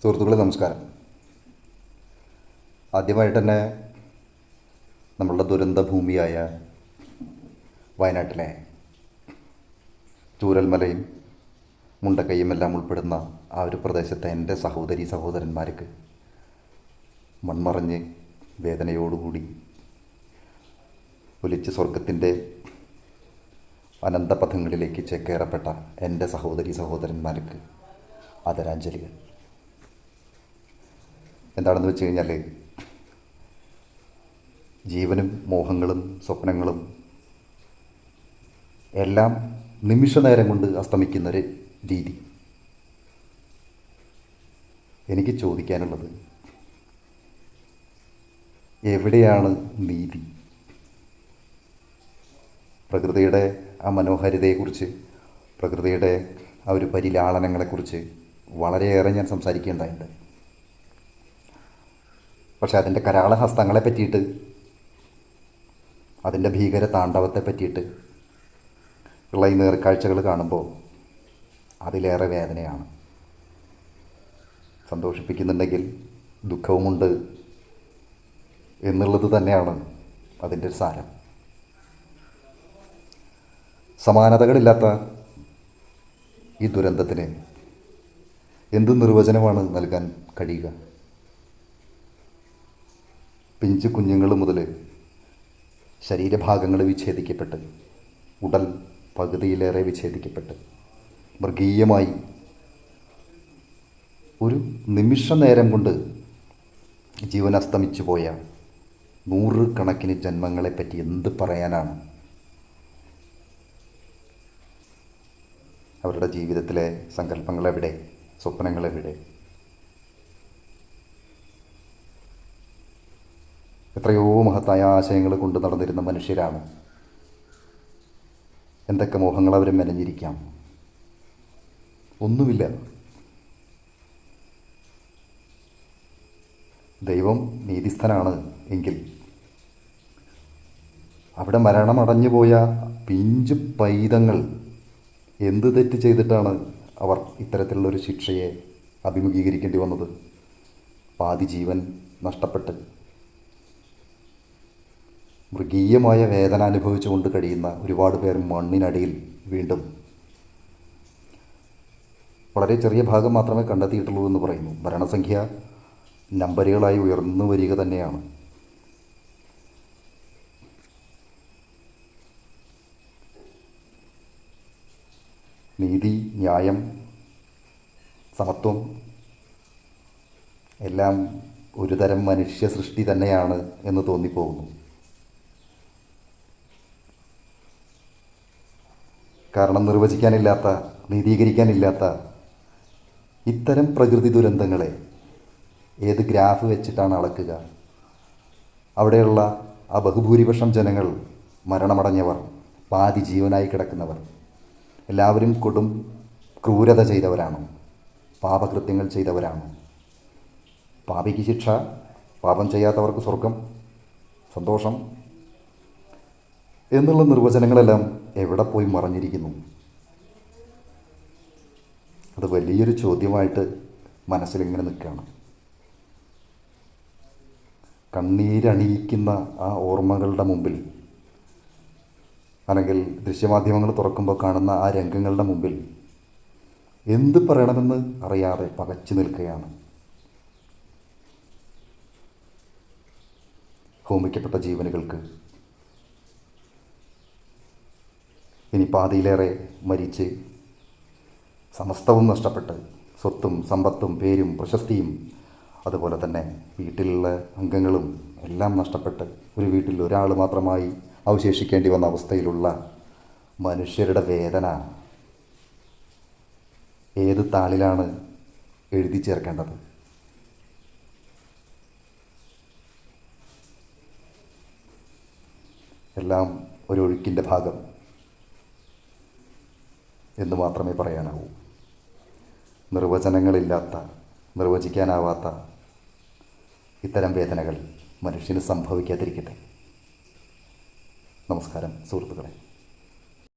സുഹൃത്തുക്കളെ നമസ്കാരം. ആദ്യമായിട്ട് തന്നെ നമ്മളുടെ ദുരന്ത ഭൂമിയായ വയനാട്ടിലെ ചൂരൽമലയും മുണ്ടക്കൈയും എല്ലാം ഉൾപ്പെടുന്ന ആ ഒരു പ്രദേശത്തെ എൻ്റെ സഹോദരി സഹോദരന്മാർക്ക് മൺമറഞ്ഞ് വേദനയോടുകൂടി ഒലിച്ച് സ്വർഗത്തിൻ്റെ അനന്തപഥങ്ങളിലേക്ക് ചേക്കേറപ്പെട്ട എൻ്റെ സഹോദരി സഹോദരന്മാർക്ക് ആദരാഞ്ജലികൾ. എന്താണെന്ന് വെച്ച് കഴിഞ്ഞാൽ, ജീവനും മോഹങ്ങളും സ്വപ്നങ്ങളും എല്ലാം നിമിഷ നേരം കൊണ്ട് അസ്തമിക്കുന്നൊരു രീതി. എനിക്ക് ചോദിക്കാനുള്ളത്, എവിടെയാണ് നീതി? പ്രകൃതിയുടെ ആ മനോഹാരിതയെക്കുറിച്ച്, പ്രകൃതിയുടെ ആ ഒരു പരിലാളനങ്ങളെക്കുറിച്ച് വളരെയേറെ ഞാൻ സംസാരിക്കേണ്ടതുണ്ട്. പക്ഷെ അതിൻ്റെ കരാളഹസ്തങ്ങളെ പറ്റിയിട്ട്, അതിൻ്റെ ഭീകര താണ്ഡവത്തെ പറ്റിയിട്ട് ഉള്ള ഈ നേർക്കാഴ്ചകൾ കാണുമ്പോൾ അതിലേറെ വേദനയാണ്. സന്തോഷിപ്പിക്കുന്നുണ്ടെങ്കിൽ ദുഃഖവുമുണ്ട് എന്നുള്ളത് തന്നെയാണ് അതിൻ്റെ ഒരു സാരം. സമാനതകളില്ലാത്ത ഈ ദുരന്തത്തിന് എന്ത് നിർവചനമാണ് നൽകാൻ കഴിയുക? പിഞ്ചു കുഞ്ഞുങ്ങൾ മുതൽ ശരീരഭാഗങ്ങൾ വിച്ഛേദിക്കപ്പെട്ട്, ഉടൽ പകുതിയിലേറെ വിച്ഛേദിക്കപ്പെട്ട്, മൃഗീയമായി ഒരു നിമിഷ നേരം കൊണ്ട് ജീവൻ അസ്തമിച്ചു പോയ നൂറുകണക്കിന് ജന്മങ്ങളെപ്പറ്റി എന്ത് പറയാനാണ്? അവരുടെ ജീവിതത്തിലെ സങ്കല്പങ്ങളെവിടെ? സ്വപ്നങ്ങളെവിടെ? എത്രയോ മഹത്തായ ആശയങ്ങൾ കൊണ്ട് നടന്നിരുന്ന മനുഷ്യരാണ്. എന്തൊക്കെ മോഹങ്ങൾ അവർ മെനഞ്ഞിരിക്കാം. ഒന്നുമില്ല. ദൈവം നീതിസ്ഥനാണ് എങ്കിൽ അവിടെ മരണമടഞ്ഞു പോയ പിഞ്ചു പൈതങ്ങൾ എന്ത് തെറ്റ് ചെയ്തിട്ടാണ് അവർ ഇത്തരത്തിലുള്ളൊരു ശിക്ഷയെ അഭിമുഖീകരിക്കേണ്ടി വന്നത്? പാതി ജീവൻ നഷ്ടപ്പെട്ട് മൃഗീയമായ വേദന അനുഭവിച്ചുകൊണ്ട് കഴിയുന്ന ഒരുപാട് പേർ മണ്ണിനടിയിൽ വീണ്ടും. വളരെ ചെറിയ ഭാഗം മാത്രമേ കണ്ടെത്തിയിട്ടുള്ളൂ എന്ന് പറയുന്നു. മരണസംഖ്യ നമ്പറുകളായി ഉയർന്നു വരിക തന്നെയാണ്. നീതി, ന്യായം, സമത്വം എല്ലാം ഒരുതരം മനുഷ്യ സൃഷ്ടി തന്നെയാണ് എന്ന് തോന്നിപ്പോകുന്നു. കാരണം നിർവചിക്കാനില്ലാത്ത, നീതീകരിക്കാനില്ലാത്ത ഇത്തരം പ്രകൃതി ദുരന്തങ്ങളെ ഏത് ഗ്രാഫ് വെച്ചിട്ടാണ് അളക്കുക? അവിടെയുള്ള ആ ബഹുഭൂരിപക്ഷം ജനങ്ങൾ, മരണമടഞ്ഞവർ, പാതി ജീവനായി കിടക്കുന്നവർ എല്ലാവരും കൊടും ക്രൂരത ചെയ്തവരാണോ? പാപകൃത്യങ്ങൾ ചെയ്തവരാണോ? പാപിക്ക് ശിക്ഷ, പാപം ചെയ്യാത്തവർക്ക് സ്വർഗം, സന്തോഷം എന്നുള്ള നിർവചനങ്ങളെല്ലാം എവിടെ പോയി മറഞ്ഞിരിക്കുന്നു? അത് വലിയൊരു ചോദ്യമായിട്ട് മനസ്സിലിങ്ങനെ നിൽക്കുകയാണ്. കണ്ണീരണിയിക്കുന്ന ആ ഓർമ്മകളുടെ മുമ്പിൽ, അല്ലെങ്കിൽ ദൃശ്യമാധ്യമങ്ങൾ തുറക്കുമ്പോൾ കാണുന്ന ആ രംഗങ്ങളുടെ മുമ്പിൽ എന്ത് പറയണമെന്ന് അറിയാതെ പകച്ചു നിൽക്കുകയാണ്. ഹോമിക്കപ്പെട്ട ജീവനുകൾക്ക് ഇനി പാതിയിലേറെ മരിച്ച് സമസ്തവും നഷ്ടപ്പെട്ട്, സ്വത്തും സമ്പത്തും പേരും പ്രശസ്തിയും അതുപോലെ തന്നെ വീട്ടിലുള്ള അംഗങ്ങളും എല്ലാം നഷ്ടപ്പെട്ട് ഒരു വീട്ടിൽ ഒരാൾ മാത്രമായി അവശേഷിക്കേണ്ടി വന്ന അവസ്ഥയിലുള്ള മനുഷ്യരുടെ വേദന ഏത് താളിലാണ് എഴുതി ചേർക്കേണ്ടത്? എല്ലാം ഒരൊഴുക്കിൻ്റെ ഭാഗം എന്ന് മാത്രമേ പറയാനാവൂ. നിർവചനങ്ങളില്ലാത്ത, നിർവചിക്കാനാവാത്ത ഇത്തരം വേദനകൾ മനുഷ്യന് സംഭവിക്കാതിരിക്കട്ടെ. നമസ്കാരം സുഹൃത്തുക്കളെ.